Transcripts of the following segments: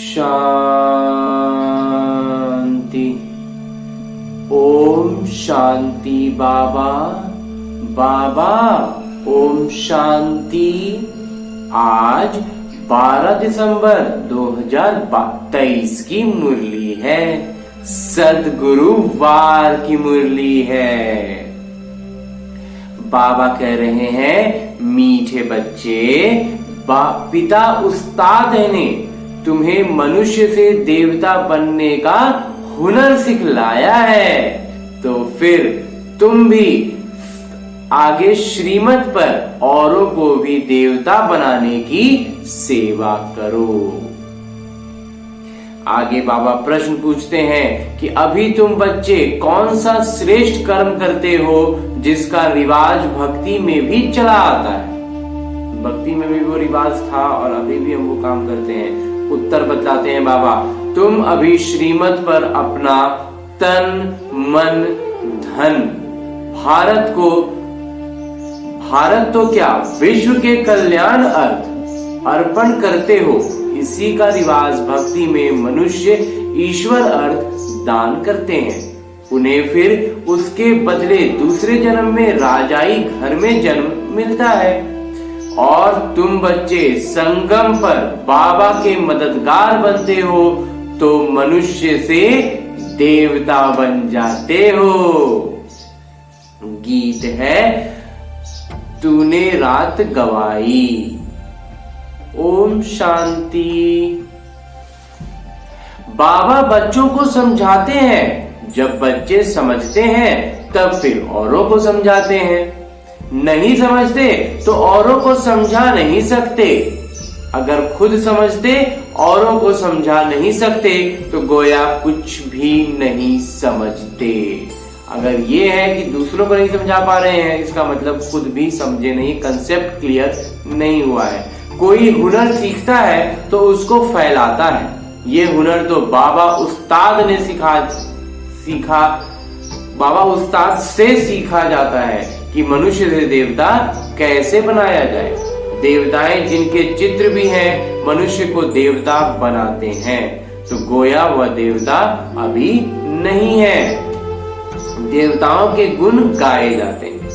शांति। ओम शांति। बाबा बाबा ओम शांति। आज 12 दिसंबर 2023 की मुरली है। सद्गुरुवार की मुरली है। बाबा कह रहे हैं, मीठे बच्चे, पिता उस्ताद ने तुम्हें मनुष्य से देवता बनने का हुनर सिखलाया है, तो फिर तुम भी आगे श्रीमत पर औरों को भी देवता बनाने की सेवा करो। आगे बाबा प्रश्न पूछते हैं कि अभी तुम बच्चे कौन सा श्रेष्ठ कर्म करते हो जिसका रिवाज भक्ति में भी चला आता है। भक्ति में भी वो रिवाज था और अभी भी हम वो काम करते हैं। उत्तर बतलाते हैं बाबा, तुम अभी श्रीमत पर अपना तन मन धन भारत तो क्या विश्व के कल्याण अर्थ अर्पण करते हो। इसी का रिवाज भक्ति में मनुष्य ईश्वर अर्थ दान करते हैं। उन्हें फिर उसके बदले दूसरे जन्म में राजाई घर में जन्म मिलता है। और तुम बच्चे संगम पर बाबा के मददगार बनते हो तो मनुष्य से देवता बन जाते हो। गीत है, तूने रात गवाई। ओम शांति। बाबा बच्चों को समझाते हैं। जब बच्चे समझते हैं तब फिर औरों को समझाते हैं। नहीं समझते तो औरों को समझा नहीं सकते। अगर खुद समझते औरों को समझा नहीं सकते तो गोया कुछ भी नहीं समझते। अगर ये है कि दूसरों को नहीं समझा पा रहे हैं, इसका मतलब खुद भी समझे नहीं, कंसेप्ट क्लियर नहीं हुआ है। कोई हुनर सीखता है तो उसको फैलाता है। ये हुनर तो बाबा उस्ताद ने सीखा बाबा उस्ताद से सीखा जाता है कि मनुष्य से देवता कैसे बनाया जाए। देवताएं जिनके चित्र भी हैं मनुष्य को देवता बनाते हैं, तो गोया वह देवता अभी नहीं है। देवताओं के गुण गाए जाते हैं।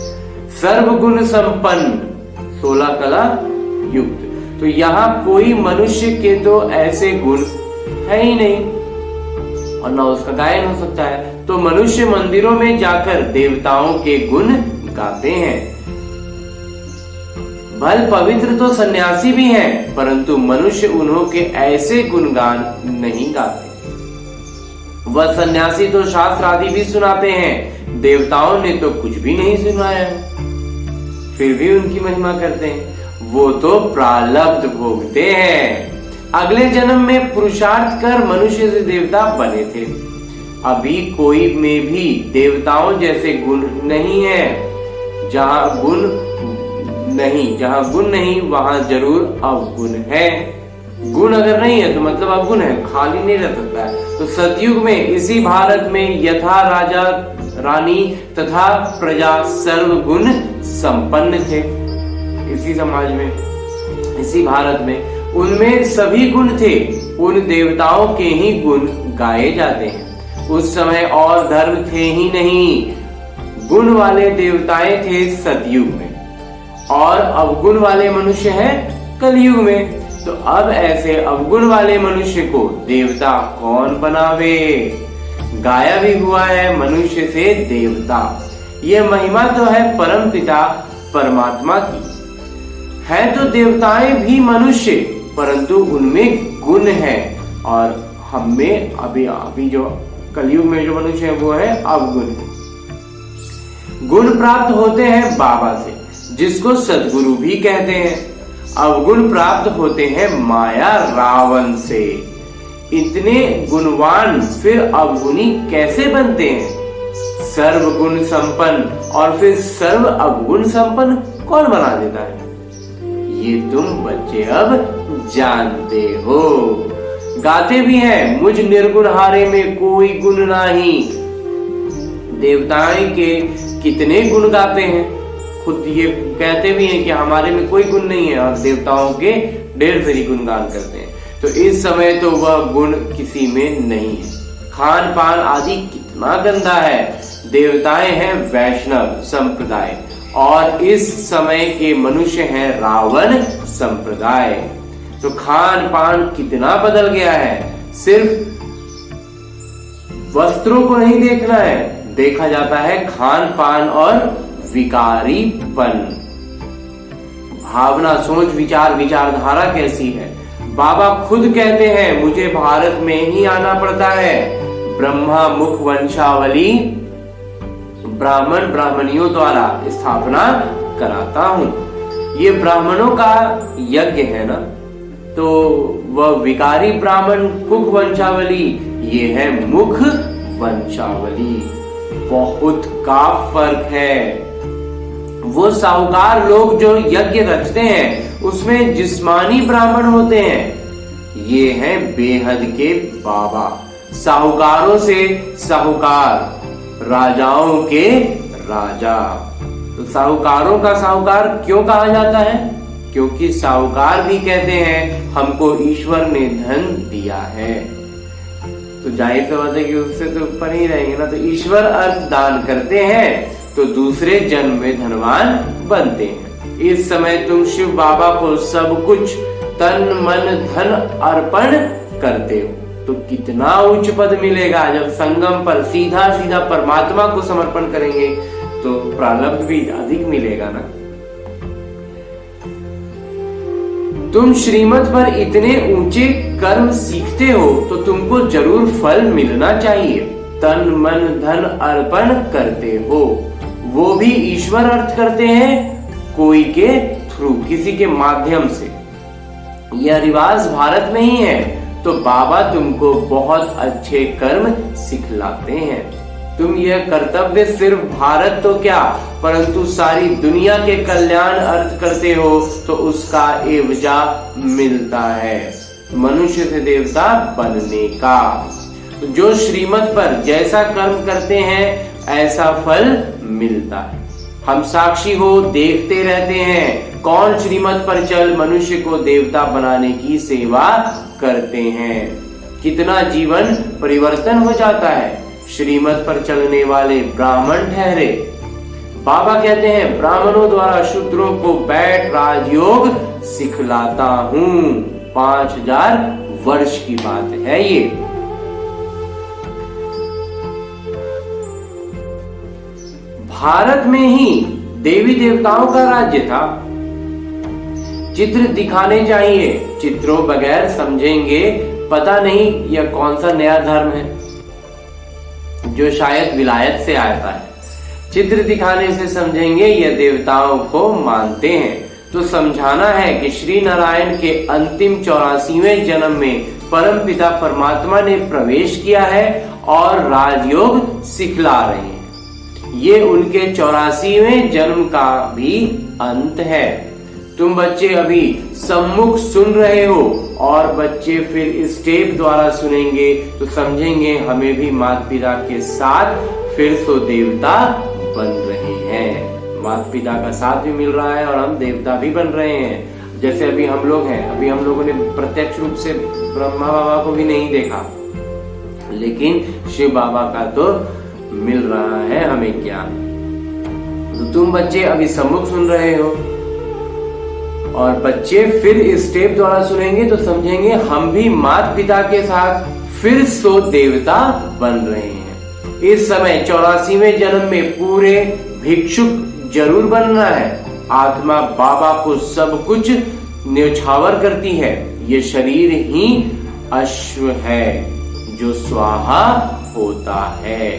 सर्वगुण संपन्न 16 कला युक्त। तो यहाँ कोई मनुष्य के तो ऐसे गुण है ही नहीं और न उसका गायन हो सकता है। तो मनुष्य मंदिरों में जाकर देवताओं के गुण गाते हैं। भल पवित्र तो सन्यासी भी हैं, परंतु मनुष्य उन्हों के ऐसे गुणगान नहीं गाते। वह सन्यासी तो शास्त्र आदि भी सुनाते हैं, देवताओं ने तो कुछ भी नहीं सुनाया है, फिर भी उनकी महिमा करते हैं। वो तो प्रारब्ध भोगते हैं। अगले जन्म में पुरुषार्थ कर मनुष्य से देवता बने थे। अभी कोई में भी देवताओं जैसे गुण नहीं है। जहाँ गुण नहीं वहां जरूर अवगुण है। गुण अगर नहीं है तो मतलब अवगुण है, खाली नहीं रह सकता है। तो सतयुग में इसी भारत में यथा राजा रानी तथा प्रजा सर्वगुण संपन्न थे। इसी समाज में, इसी भारत में उनमें सभी गुण थे। उन देवताओं के ही गुण गाए जाते हैं। उस समय और धर्म थे ही नहीं। गुण वाले देवताएं थे सतयुग में और अवगुण वाले मनुष्य हैं कलयुग में। तो अब ऐसे अवगुण वाले मनुष्य को देवता कौन बनावे। गाया भी हुआ है, मनुष्य से देवता। यह महिमा तो है परम पिता परमात्मा की। है तो देवताएं भी मनुष्य, परंतु उनमें गुण है और हम में अभी जो कलयुग में जो मनुष्य है वो है अवगुण। गुण प्राप्त होते हैं बाबा से, जिसको सद्गुरु भी कहते हैं। अवगुण प्राप्त होते हैं माया रावण से। इतने गुणवान फिर अवगुणी कैसे बनते हैं। सर्वगुण संपन्न और फिर सर्व अवगुण संपन्न कौन बना देता है, ये तुम बच्चे अब जानते हो। गाते भी हैं, मुझ निर्गुण हारे में कोई गुण नहीं। देवताएं के कितने गुण गाते हैं, खुद ये कहते भी हैं कि हमारे में कोई गुण नहीं है, और देवताओं के ढेर सारी गुणगान करते हैं। तो इस समय तो वह गुण किसी में नहीं है। खान पान आदि कितना गंदा है। देवताएं हैं वैष्णव संप्रदाय और इस समय के मनुष्य हैं रावण संप्रदाय। तो खान पान कितना बदल गया है। सिर्फ वस्त्रों को नहीं देखना है, देखा जाता है खान पान और विकारीपन। भावना, सोच, विचार, विचारधारा कैसी है। बाबा खुद कहते हैं मुझे भारत में ही आना पड़ता है। ब्रह्मा मुख वंशावली ब्राह्मण ब्राह्मणियों द्वारा स्थापना कराता हूं। ये ब्राह्मणों का यज्ञ है ना, तो वह विकारी ब्राह्मण कुख वंशावली, ये है मुख वंशावली। बहुत का फर्क है। वो साहूकार लोग जो यज्ञ रचते हैं उसमें जिस्मानी ब्राह्मण होते हैं, ये हैं बेहद के बाबा। साहूकारों से साहूकार, राजाओं के राजा। तो साहूकारों का साहूकार क्यों कहा जाता है? क्योंकि साहूकार भी कहते हैं हमको ईश्वर ने धन दिया है। तो जाहिर सी बात है कि उससे तो ऊपर ही रहेंगे ना। तो ईश्वर अर्थ दान करते हैं तो दूसरे जन्म में धनवान बनते हैं। इस समय तुम शिव बाबा को सब कुछ तन मन धन अर्पण करते हो, तो कितना उच्च पद मिलेगा। जब संगम पर सीधा सीधा परमात्मा को समर्पण करेंगे तो प्रारब्ध भी अधिक मिलेगा ना। तुम श्रीमत पर इतने ऊंचे कर्म सीखते हो तो तुमको जरूर फल मिलना चाहिए। तन मन धन अर्पण करते हो, वो भी ईश्वर अर्थ करते हैं कोई के थ्रू, किसी के माध्यम से। यह रिवाज भारत में ही है। तो बाबा तुमको बहुत अच्छे कर्म सिखलाते हैं। तुम यह कर्तव्य सिर्फ भारत तो क्या परंतु सारी दुनिया के कल्याण अर्थ करते हो तो उसका एवजा मिलता है, मनुष्य से देवता बनने का। जो श्रीमत पर जैसा कर्म करते हैं ऐसा फल मिलता है। हम साक्षी हो देखते रहते हैं कौन श्रीमत पर चल मनुष्य को देवता बनाने की सेवा करते हैं। कितना जीवन परिवर्तन हो जाता है श्रीमत पर चलने वाले ब्राह्मण ठहरे। बाबा कहते हैं ब्राह्मणों द्वारा शूद्रों को बैठ राजयोग सिखलाता हूं। 5000 वर्ष की बात है ये। भारत में ही देवी देवताओं का राज्य था। चित्र दिखाने चाहिए, चित्रों बगैर समझेंगे पता नहीं यह कौन सा नया धर्म है जो शायद विलायत से आता है। चित्र दिखाने से समझेंगे यह देवताओं को मानते हैं। तो समझाना है कि श्री नारायण के अंतिम 84वें जन्म में परम पिता परमात्मा ने प्रवेश किया है और राजयोग सिखला रहे हैं। ये उनके 84वें जन्म का भी अंत है। तुम बच्चे अभी सम्मुख सुन रहे हो और बच्चे फिर इस टेप द्वारा सुनेंगे तो समझेंगे हमें भी माता पिता के साथ फिर सो देवता बन रहे हैं। माता पिता का साथ भी मिल रहा है और हम देवता भी बन रहे हैं। जैसे अभी हम लोग हैं, अभी हम लोगों ने प्रत्यक्ष रूप से ब्रह्मा बाबा को भी नहीं देखा, लेकिन शिव बाबा का तो मिल रहा है हमें ज्ञान। तो तुम बच्चे अभी सम्मुख सुन रहे हो और बच्चे फिर इस टेप द्वारा सुनेंगे तो समझेंगे हम भी माता पिता के साथ फिर सो देवता बन रहे हैं। इस समय 84वें जन्म में पूरे भिक्षुक जरूर बनना है। आत्मा बाबा को सब कुछ न्यौछावर करती है। ये शरीर ही अश्व है जो स्वाहा होता है।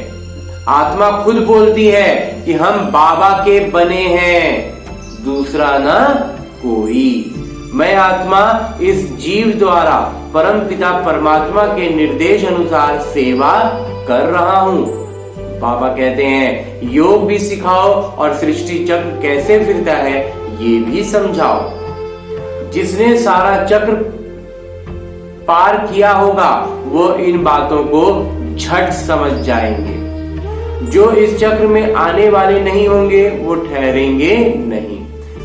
आत्मा खुद बोलती है कि हम बाबा के बने हैं, दूसरा ना कोई। मैं आत्मा इस जीव द्वारा परम पिता परमात्मा के निर्देश अनुसार सेवा कर रहा हूँ। बाबा कहते हैं योग भी सिखाओ और सृष्टि चक्र कैसे फिरता है ये भी समझाओ। जिसने सारा चक्र पार किया होगा वो इन बातों को झट समझ जाएंगे। जो इस चक्र में आने वाले नहीं होंगे वो ठहरेंगे नहीं।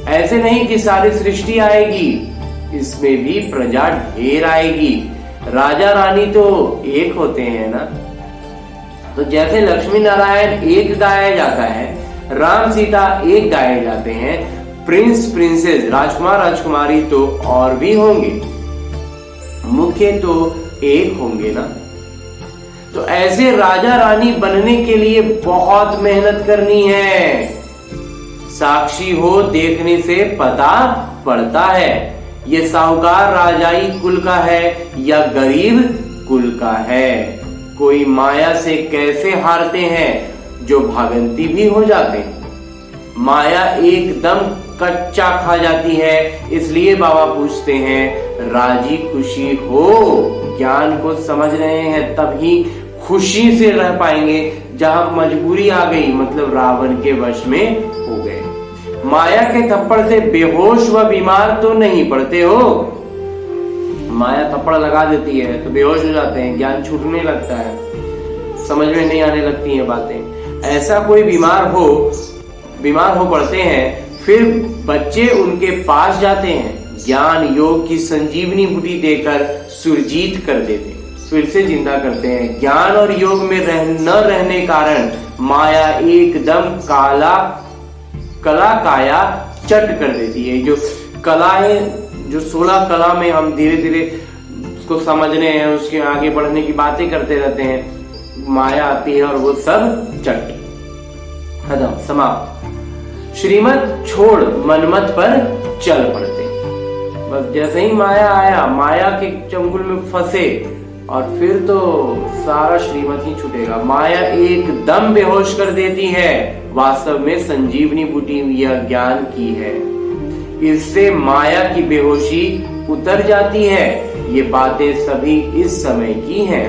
ऐसे नहीं कि सारी सृष्टि आएगी इसमें भी प्रजा ढेर आएगी। राजा रानी तो एक होते हैं ना। तो जैसे लक्ष्मी नारायण एक गाया जाता है, राम सीता एक गाए जाते हैं, प्रिंस प्रिंसेस राजकुमार राजकुमारी तो और भी होंगे, मुख्य तो एक होंगे ना। तो ऐसे राजा रानी बनने के लिए बहुत मेहनत करनी है। साक्षी हो देखने से पता पड़ता है ये साहूकार राजाई कुल का है या गरीब कुल का है। कोई माया से कैसे हारते हैं जो भागंती भी हो जाते हैं। माया एकदम कच्चा खा जाती है, इसलिए बाबा पूछते हैं राजी खुशी हो। ज्ञान को समझ रहे हैं तभी खुशी से रह पाएंगे। जहां मजबूरी आ गई मतलब रावण के वश में हो गए। माया के थप्पड़ से बेहोश व बीमार तो नहीं पड़ते हो। माया थप्पड़ लगा देती है तो बेहोश हो जाते हैं, ज्ञान छूटने लगता है, समझ में नहीं आने लगती हैं बातें। ऐसा कोई बीमार हो पड़ते हैं, फिर बच्चे उनके पास जाते हैं, ज्ञान योग की संजीवनी बूटी देकर सुरजीत कर देते हैं, फिर से जिंदा करते हैं। ज्ञान और योग में न रहने कारण माया एकदम कला काया चट कर देती है। जो कला है, जो 16 कला में हम धीरे धीरे उसको समझने हैं, उसके आगे बढ़ने की बातें करते रहते हैं, माया आती है और वो सब चट खत्म समाप्त। श्रीमत छोड़ मनमत पर चल पड़ते। बस जैसे ही माया आया, माया के चंगुल में फंसे और फिर तो सारा श्रीमत ही छूटेगा। माया एकदम बेहोश कर देती है, वास्तव में संजीवनी बूटी यह ज्ञान की है। इससे माया की बेहोशी उतर जाती है। ये बातें सभी इस समय की हैं।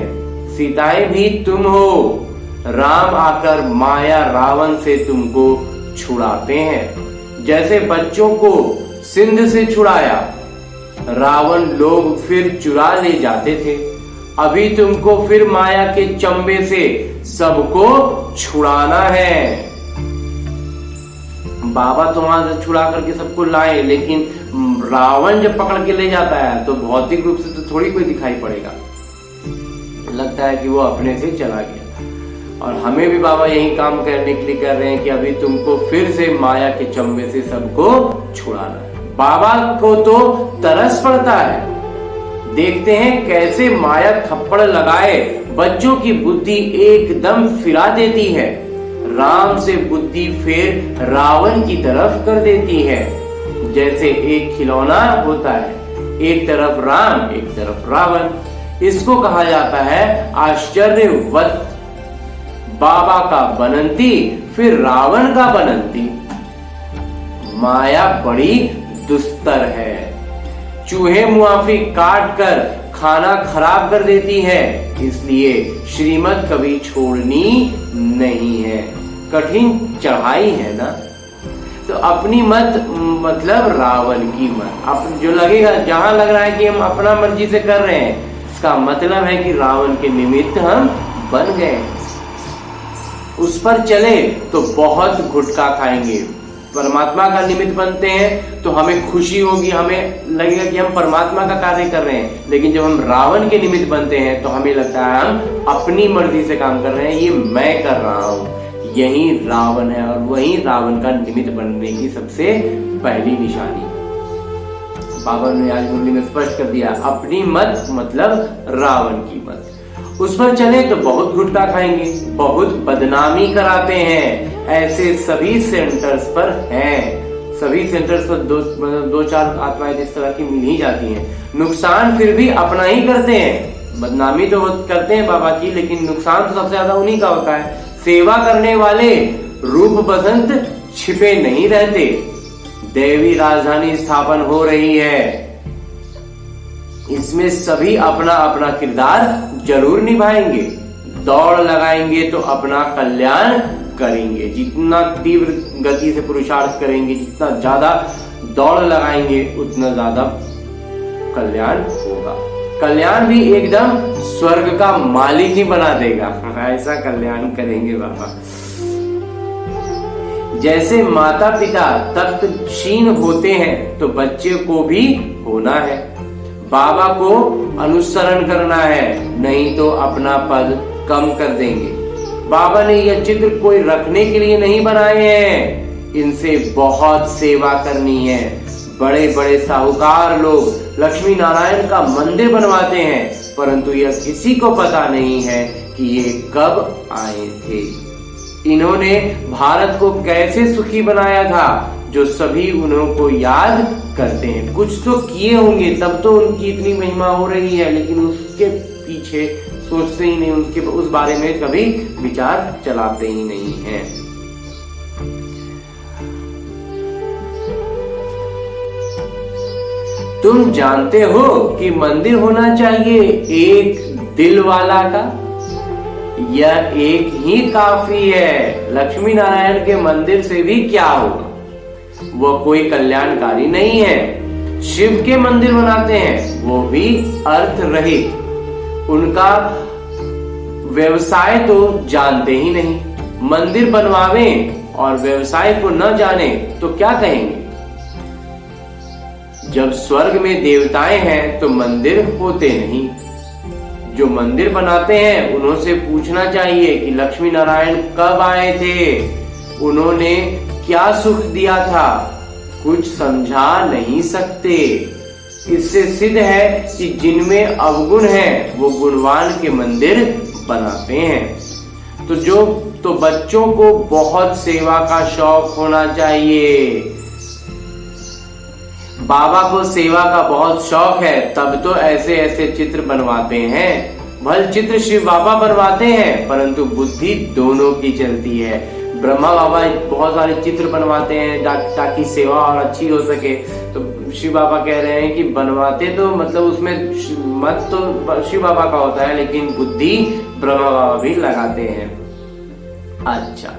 सीताएं भी तुम हो। राम आकर माया रावण से तुमको छुड़ाते हैं। जैसे बच्चों को सिंध से छुड़ाया, रावण लोग फिर चुरा ले जाते थे। अभी तुमको फिर माया के चंबे से सबको छुड़ाना है। बाबा तो वहां से छुड़ा करके सबको लाए, लेकिन रावण जब पकड़ के ले जाता है तो भौतिक रूप से तो थोड़ी कोई दिखाई पड़ेगा, लगता है कि वो अपने से चला गया। और हमें भी बाबा यही काम करने के लिए कर रहे हैं कि अभी तुमको फिर से माया के चंबे से सबको छुड़ाना है। बाबा को तो तरस पड़ता है, देखते हैं कैसे माया थप्पड़ लगाए बच्चों की बुद्धि एकदम फिरा देती है। राम से बुद्धि फिर रावण की तरफ कर देती है। जैसे एक खिलौना होता है, एक तरफ राम एक तरफ रावण। इसको कहा जाता है आश्चर्यवत। बाबा का बनंती फिर रावण का बनंती। माया बड़ी दुस्तर है, चूहे मुआफी काट कर खाना खराब कर देती है। इसलिए श्रीमत कभी छोड़नी नहीं है। कठिन चढ़ाई है ना, तो अपनी मत मतलब रावण की मत। अब जो लगेगा, जहां लग रहा है कि हम अपना मर्जी से कर रहे हैं, इसका मतलब है कि रावण के निमित्त हम बन गए। उस पर चले तो बहुत घुटका खाएंगे। परमात्मा का निमित्त बनते हैं तो हमें खुशी होगी, हमें लगेगा कि हम परमात्मा का कार्य कर रहे हैं। लेकिन जब हम रावण के निमित्त बनते हैं तो हमें लगता है हम अपनी मर्जी से काम कर रहे हैं, ये मैं कर रहा हूं। यही रावण है और वही रावण का निमित्त बनने की सबसे पहली निशानी। बाबा ने आज मुरली में स्पष्ट कर दिया, अपनी मत मतलब रावण की मत। उस पर चले तो बहुत घुटका खाएंगे, बहुत बदनामी कराते हैं। ऐसे सभी सेंटर्स पर हैं। सभी सेंटर्स पर दो चार आत्माएं इस तरह की मिल ही जाती हैं। नुकसान फिर भी अपना ही करते हैं। बदनामी तो करते हैं बाबा की, लेकिन नुकसान तो सबसे ज्यादा उन्हीं का होता है। सेवा करने वाले रूप बसंत छिपे नहीं रहते। देवी राजधानी स्थापन हो रही है, इसमें सभी अपना अपना किरदार जरूर निभाएंगे। दौड़ लगाएंगे तो अपना कल्याण करेंगे। जितना तीव्र गति से पुरुषार्थ करेंगे, जितना ज्यादा दौड़ लगाएंगे, उतना ज्यादा कल्याण होगा। कल्याण भी एकदम स्वर्ग का मालिक ही बना देगा। ऐसा कल्याण करेंगे बाबा। जैसे माता पिता तख्तशीन होते हैं तो बच्चे को भी होना है। बाबा को अनुसरण करना है, नहीं तो अपना पद कम कर देंगे। बाबा ने यह चित्र कोई रखने के लिए नहीं बनाए हैं, इनसे बहुत सेवा करनी है। बड़े बड़े साहूकार लोग लक्ष्मी नारायण का मंदिर बनवाते हैं, परंतु यह किसी को पता नहीं है कि ये कब आए थे। इन्होंने भारत को कैसे सुखी बनाया था, जो सभी उन्हों को याद करते हैं। कुछ तो किए होंगे तब तो उनकी इतनी महिमा हो रही है, लेकिन उसके पीछे सोचते ही नहीं, उसके उस बारे में कभी विचार चलाते ही नहीं हैं। तुम जानते हो कि मंदिर होना चाहिए एक दिल वाला का, यह एक ही काफी है। लक्ष्मी नारायण के मंदिर से भी क्या होगा, वह कोई कल्याणकारी नहीं है। शिव के मंदिर बनाते हैं, वो भी अर्थ रहित। उनका व्यवसाय तो जानते ही नहीं। मंदिर बनवावें और व्यवसाय को न जाने तो क्या कहेंगे। जब स्वर्ग में देवताएं हैं तो मंदिर होते नहीं। जो मंदिर बनाते हैं उन्हों से पूछना चाहिए कि लक्ष्मी नारायण कब आए थे, उन्होंने क्या सुख दिया था, कुछ समझा नहीं सकते। इससे सिद्ध है कि जिनमें अवगुण है वो गुणवान के मंदिर बनाते हैं। तो बच्चों को बहुत सेवा का शौक होना चाहिए। बाबा को सेवा का बहुत शौक है, तब तो ऐसे ऐसे चित्र बनवाते हैं। भल चित्र शिव बाबा बनवाते हैं, परंतु बुद्धि दोनों की चलती है। ब्रह्मा बाबा बहुत सारे चित्र बनवाते हैं ताकि सेवा और अच्छी हो सके। तो शिव बाबा कह रहे हैं कि बनवाते तो मतलब उसमें मत तो शिव बाबा का होता है, लेकिन बुद्धि ब्रह्मा बाबा भी लगाते हैं। अच्छा,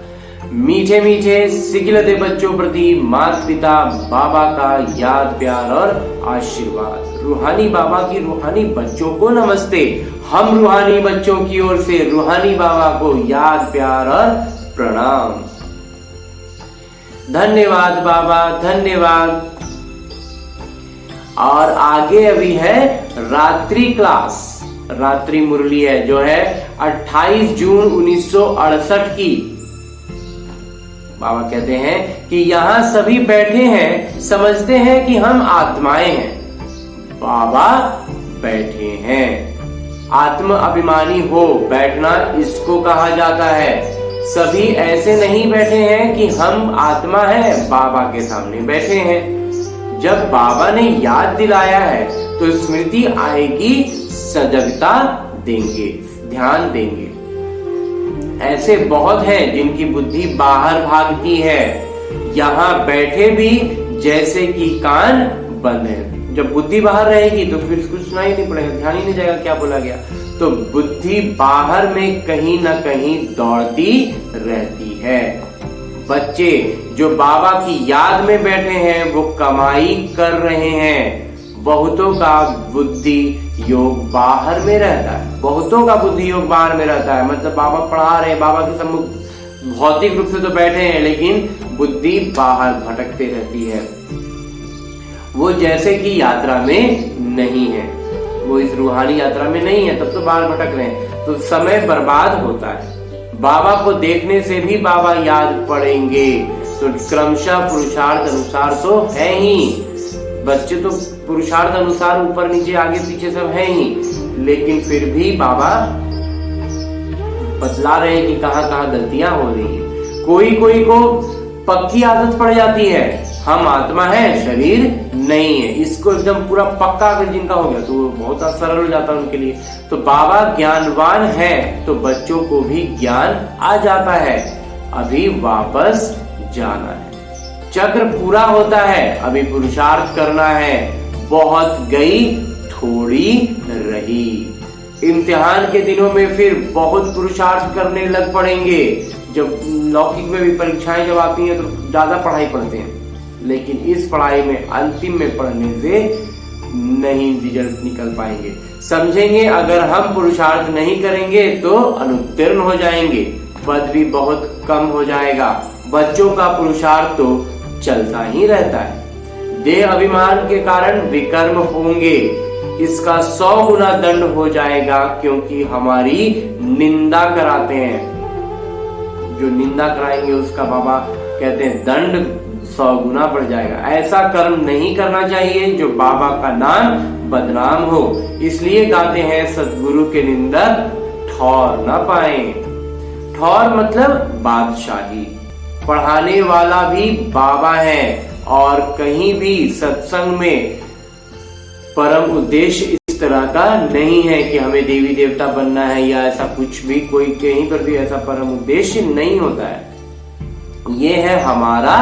मीठे मीठे सिखिलते बच्चों प्रति माता पिता बाबा का याद प्यार और आशीर्वाद। रूहानी बाबा की रूहानी बच्चों को नमस्ते। हम रूहानी बच्चों की ओर से रूहानी बाबा को याद प्यार और प्रणाम। धन्यवाद बाबा, धन्यवाद। और आगे अभी है रात्रि क्लास, रात्रि मुरली है जो है 28 जून 1968 की। बाबा कहते हैं कि यहाँ सभी बैठे हैं, समझते हैं कि हम आत्माएं हैं। बाबा बैठे हैं। आत्म अभिमानी हो बैठना इसको कहा जाता है। सभी ऐसे नहीं बैठे हैं कि हम आत्मा है, बाबा के सामने बैठे हैं। जब बाबा ने याद दिलाया है तो स्मृति आएगी, सजगता देंगे, ध्यान देंगे। ऐसे बहुत हैं जिनकी बुद्धि बाहर भागती है, यहाँ बैठे भी जैसे कि कान बंद है। जब बुद्धि बाहर रहेगी तो फिर कुछ सुनाई नहीं पड़ेगा, ध्यान ही नहीं जाएगा क्या बोला गया। तो बुद्धि बाहर में कहीं ना कहीं दौड़ती रहती है। बच्चे जो बाबा की याद में बैठे हैं वो कमाई कर रहे हैं। बहुतों का बुद्धि योग बाहर में रहता है, बहुतों का बुद्धि योग बाहर में रहता है। मतलब बाबा पढ़ा रहे हैं, बाबा के सम्मुख भौतिक रूप से तो बैठे हैं, लेकिन बुद्धि बाहर भटकते रहती है। वो जैसे कि यात्रा में नहीं है, वो इस रूहानी यात्रा में नहीं है, तब तो बाहर भटक रहे हैं, तो समय बर्बाद होता है। बाबा को देखने से भी बाबा याद पड़ेंगे। तो क्रमशः पुरुषार्थ अनुसार तो है ही, बच्चे तो पुरुषार्थ अनुसार ऊपर नीचे आगे पीछे सब है ही, लेकिन फिर भी बाबा बतला रहे हैं कि कहाँ कहाँ गलतियां हो रही है। कोई को पक्की आदत पड़ जाती है, हम आत्मा है शरीर नहीं है, इसको एकदम पूरा पक्का अगर जिनका हो गया तो बहुत सरल हो जाता है उनके लिए। तो बाबा ज्ञानवान है तो बच्चों को भी ज्ञान आ जाता है। अभी वापस जाना है, चक्र पूरा होता है, अभी पुरुषार्थ करना है। बहुत गई थोड़ी रही। इम्तिहान के दिनों में फिर बहुत पुरुषार्थ करने लग पड़ेंगे। जब लौकिक में भी परीक्षाएं जब आती हैं तो ज्यादा पढ़ाई पढ़ते हैं, लेकिन इस पढ़ाई में अंतिम में पढ़ने से नहीं रिजल्ट निकल पाएंगे। समझेंगे अगर हम पुरुषार्थ नहीं करेंगे तो अनुत्तीर्ण हो जाएंगे, पद भी बहुत कम हो जाएगा, बच्चों का पुरुषार्थ तो चलता ही रहता है। देह अभिमान के कारण विकर्म होंगे, इसका 100 गुना दंड हो जाएगा, क्योंकि हमारी निंदा कराते हैं। जो निंदा कराएंगे उसका बाबा कहते हैं दंड 100 गुना बढ़ जाएगा। ऐसा कर्म नहीं करना चाहिए जो बाबा का नाम बदनाम हो। इसलिए गाते हैं सतगुरु के निंदक ठौर न पाए। ठौर मतलब बादशाही। पढ़ाने वाला भी बाबा है, और कहीं भी सत्संग में परम उद्देश्य इस तरह का नहीं है कि हमें देवी देवता बनना है या ऐसा कुछ भी, कोई कहीं पर भी ऐसा परम उद्देश्य नहीं होता है। ये है हमारा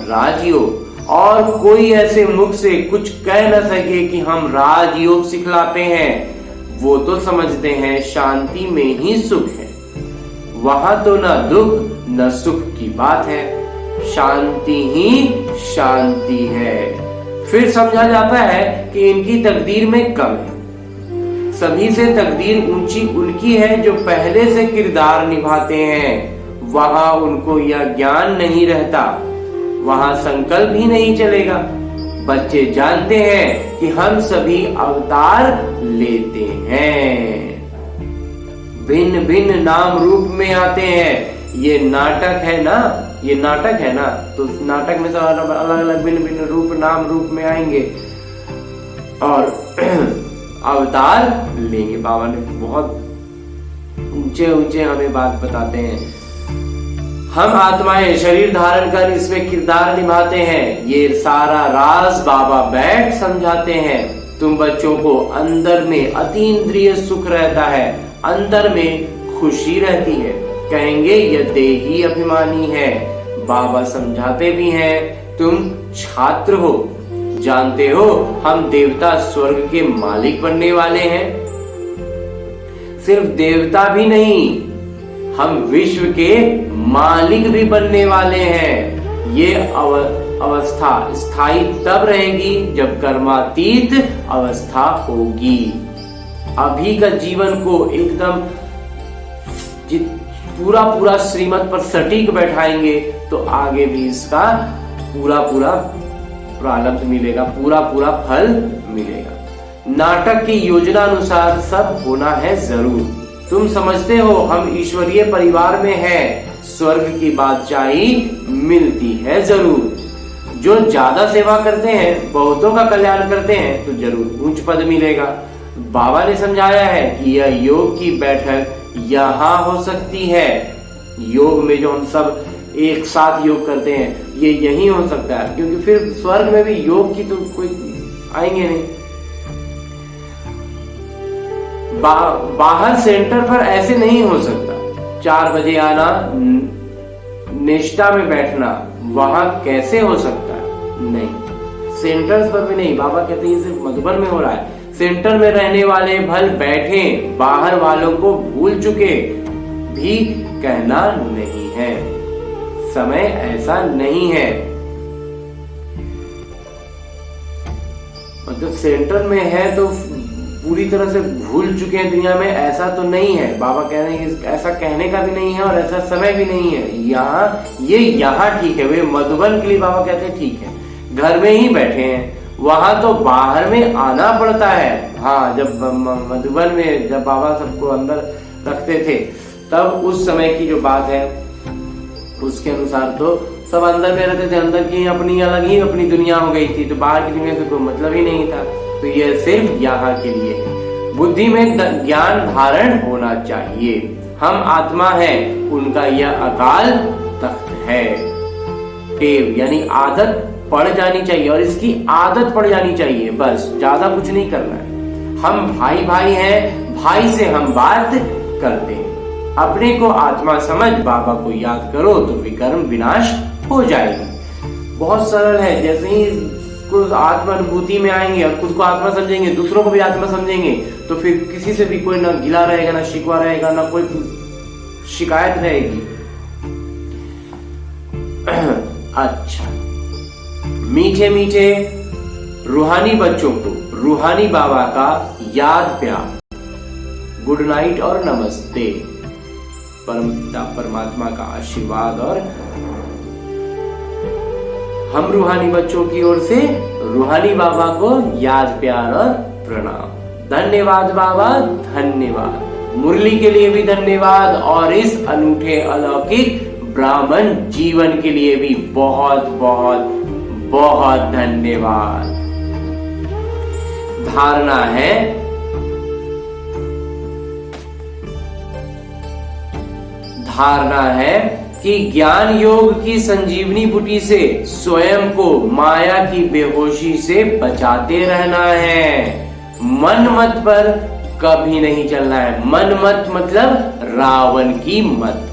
राजयोग, और कोई ऐसे मुख से कुछ कह न सके कि हम राजयोग सिखलाते हैं। वो तो समझते हैं शांति में ही सुख है, वहां तो न दुख न सुख की बात है, शांति ही शांति है। फिर समझा जाता है कि इनकी तकदीर में कम है। सभी से तकदीर ऊंची उनकी है जो पहले से किरदार निभाते हैं। वहां उनको यह ज्ञान नहीं रहता, वहां संकल्प ही नहीं चलेगा। बच्चे जानते हैं कि हम सभी अवतार लेते हैं, भिन्न भिन्न नाम रूप में आते हैं। ये नाटक है ना, ये नाटक है ना, तो नाटक में सब अलग अलग भिन्न भिन्न रूप नाम रूप में आएंगे और अवतार लेंगे। बाबा ने बहुत ऊंचे ऊंचे हमें बात बताते हैं। हम आत्माएं शरीर धारण कर इसमें किरदार निभाते हैं, ये सारा राज बाबा बैठ समझाते हैं। तुम बच्चों को अंदर में अतीन्द्रिय सुख रहता है, अंदर में खुशी रहती है। कहेंगे यह देही अभिमानी है। बाबा समझाते भी हैं, तुम छात्र हो, जानते हो हम देवता स्वर्ग के मालिक बनने वाले हैं। सिर्फ देवता भी नहीं, हम विश्व के मालिक भी बनने वाले हैं। ये अवस्था स्थायी तब रहेगी जब कर्मातीत अवस्था होगी। अभी का जीवन को एकदम पूरा पूरा श्रीमत पर सटीक बैठाएंगे तो आगे भी इसका पूरा पूरा प्रारब्ध मिलेगा, पूरा पूरा फल मिलेगा। नाटक की योजना अनुसार सब होना है जरूर। तुम समझते हो हम ईश्वरीय परिवार में हैं, स्वर्ग की बादशाही मिलती है जरूर। जो ज्यादा सेवा करते हैं, बहुतों का कल्याण करते हैं, तो जरूर उच्च पद मिलेगा। बाबा ने समझाया है कि यह योग की बैठक यहाँ हो सकती है। योग में जो हम सब एक साथ योग करते हैं, ये यही हो सकता है, क्योंकि फिर स्वर्ग में भी योग की तो कोई आएंगे नहीं। बाहर सेंटर पर ऐसे नहीं हो सकता। 4 बजे आना, निष्ठा में बैठना, वहां कैसे हो सकता है? नहीं, सेंटर्स पर भी नहीं। बाबा कहते हैं सिर्फ मधुबन में हो रहा है। सेंटर में रहने वाले भल बैठे, बाहर वालों को भूल चुके भी कहना नहीं है। समय ऐसा नहीं है। मतलब सेंटर में है तो पूरी तरह से भूल चुके हैं दुनिया में, ऐसा तो नहीं है। बाबा कह रहे हैं कि ऐसा कहने का भी नहीं है और ऐसा समय भी नहीं है। यहाँ ठीक है। वे मधुबन के लिए बाबा कहते हैं ठीक है, घर में ही बैठे हैं, वहां तो बाहर में आना पड़ता है। हाँ, जब मधुबन में जब बाबा सबको अंदर रखते थे, तब उस समय की जो बात है उसके अनुसार तो सब अंदर में रहते थे। अंदर की अपनी अलग ही अपनी दुनिया हो गई थी, तो बाहर की दुनिया से कोई मतलब ही नहीं था। तो यह सिर्फ यहाँ के लिए है। बुद्धि में ज्ञान धारण होना चाहिए। हम आत्मा है, उनका यह अकाल तख्त है। टेव यानी आदत पड़ जानी चाहिए, और इसकी आदत पड़ जानी चाहिए, बस ज्यादा कुछ नहीं करना है। हम भाई भाई हैं, भाई से हम बात करते हैं। अपने को आत्मा समझ बाबा को याद करो तो विकर्म विनाश हो जाएगा। बहुत सरल है। जैसे ही कुछ आत्मा अनुभूति में आएंगे और खुद को आत्मा समझेंगे, दूसरों को भी आत्मा समझेंगे, तो फिर किसी से भी कोई ना गिला रहेगा, ना शिकवा रहेगा, ना कोई शिकायत रहेगी। अच्छा, मीठे मीठे रूहानी बच्चों को रूहानी बाबा का याद प्यार, गुड नाइट और नमस्ते। परमात्मा का आशीर्वाद और हम रूहानी बच्चों की ओर से रूहानी बाबा को याद, प्यार और प्रणाम। धन्यवाद बाबा, धन्यवाद। मुरली के लिए भी धन्यवाद और इस अनूठे अलौकिक ब्राह्मण जीवन के लिए भी बहुत बहुत बहुत धन्यवाद। धारणा है, धारणा है कि ज्ञान योग की संजीवनी बूटी से स्वयं को माया की बेहोशी से बचाते रहना है। मन मत पर कभी नहीं चलना है। मन मत मतलब रावण की मत।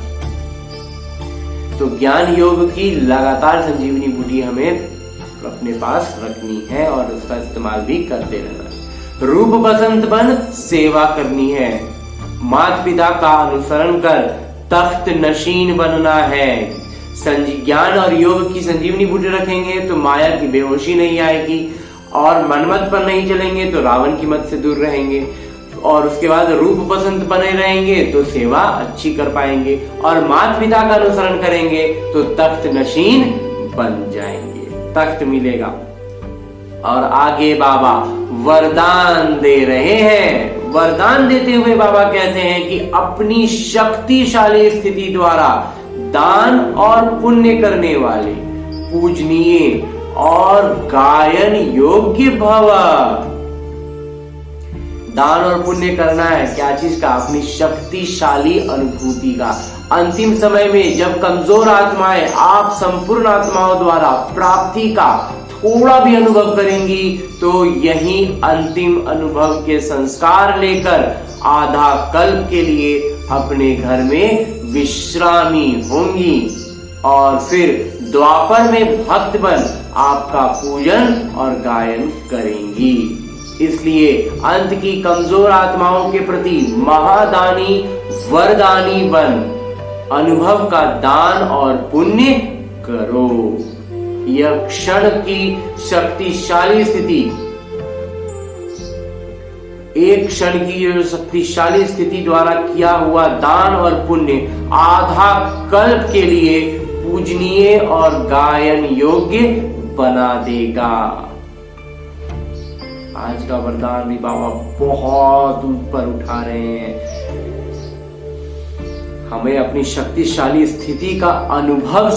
तो ज्ञान योग की लगातार संजीवनी बूटी हमें अपने पास रखनी है और उसका इस्तेमाल भी करते रहना है। रूप बसंत बन सेवा करनी है। माता पिता का अनुसरण कर तख्त नशीन बनना है। ज्ञान और योग की संजीवनी बूटी रखेंगे तो माया की बेहोशी नहीं आएगी, और मनमत पर नहीं चलेंगे तो रावण की मत से दूर रहेंगे, और उसके बाद रूप बसंत बने रहेंगे तो सेवा अच्छी कर पाएंगे, और माता पिता का अनुसरण करेंगे तो तख्त नशीन बन जाएंगे, तख्त मिलेगा। और आगे बाबा वरदान दे रहे हैं। वरदान देते हुए बाबा कहते हैं कि अपनी शक्तिशाली स्थिति द्वारा दान और पुण्य करने वाले पूजनीय और गायन योग्य भव। दान और पुण्य करना है क्या चीज का? अपनी शक्तिशाली अनुभूति का। अंतिम समय में जब कमजोर आत्माएं आप संपूर्ण आत्माओं द्वारा प्राप्ति का थोड़ा भी अनुभव करेंगी तो यही अंतिम अनुभव के संस्कार लेकर आधा कल्प के लिए अपने घर में विश्रामी होंगी, और फिर द्वापर में भक्त बन आपका पूजन और गायन करेंगी। इसलिए अंत की कमजोर आत्माओं के प्रति महादानी वरदानी बन अनुभव का दान और पुण्य करो। यह क्षण की शक्तिशाली स्थिति, एक क्षण की जो शक्तिशाली स्थिति द्वारा किया हुआ दान और पुण्य आधा कल्प के लिए पूजनीय और गायन योग्य बना देगा। आज का वरदान भी बाबा बहुत ऊपर उठा रहे हैं। हमें अपनी शक्तिशाली स्थिति का अनुभव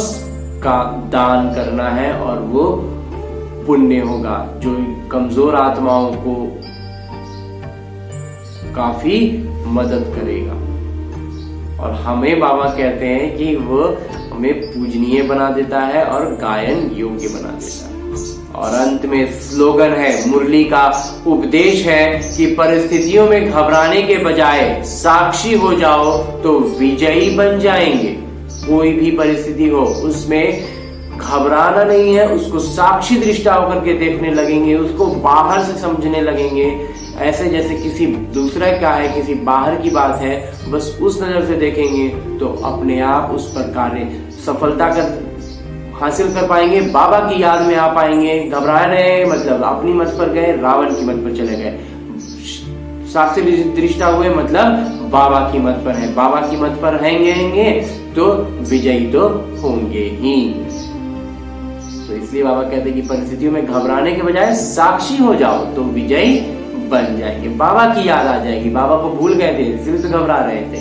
का दान करना है और वो पुण्य होगा जो कमजोर आत्माओं को काफी मदद करेगा। और हमें बाबा कहते हैं कि वो हमें पूजनीय बना देता है और गायन योग्य बना देता है। और अंत में स्लोगन है, मुरली का उपदेश है कि परिस्थितियों में घबराने के बजाय साक्षी हो जाओ तो विजयी बन जाएंगे। कोई भी परिस्थिति हो उसमें घबराना नहीं है, उसको साक्षी दृष्टा होकर के देखने लगेंगे, उसको बाहर से समझने लगेंगे, ऐसे जैसे किसी दूसरे का है, किसी बाहर की बात है, बस उस नजर से देखेंगे तो अपने आप उस पर कार्य सफलता कर हासिल कर पाएंगे, बाबा की याद में आ पाएंगे। घबरा रहे मतलब अपनी मत पर गए, रावण की मत पर चले गए। साक्षी दृष्टा हुए मतलब बाबा की मत पर है, बाबा की मत पर हैंगे तो विजयी तो होंगे ही। तो इसलिए बाबा कहते हैं कि परिस्थितियों में घबराने के बजाय साक्षी हो जाओ तो विजयी बन जाएंगे। बाबा की याद आ जाएगी, बाबा को भूल गए थे इसलिए तो घबरा रहे थे।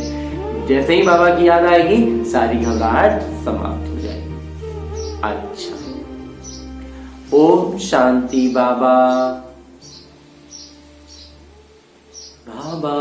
जैसे ही बाबा की याद आएगी सारी घबराहट समाप्त हो जाएगी। अच्छा, ओम शांति बाबा। बाबा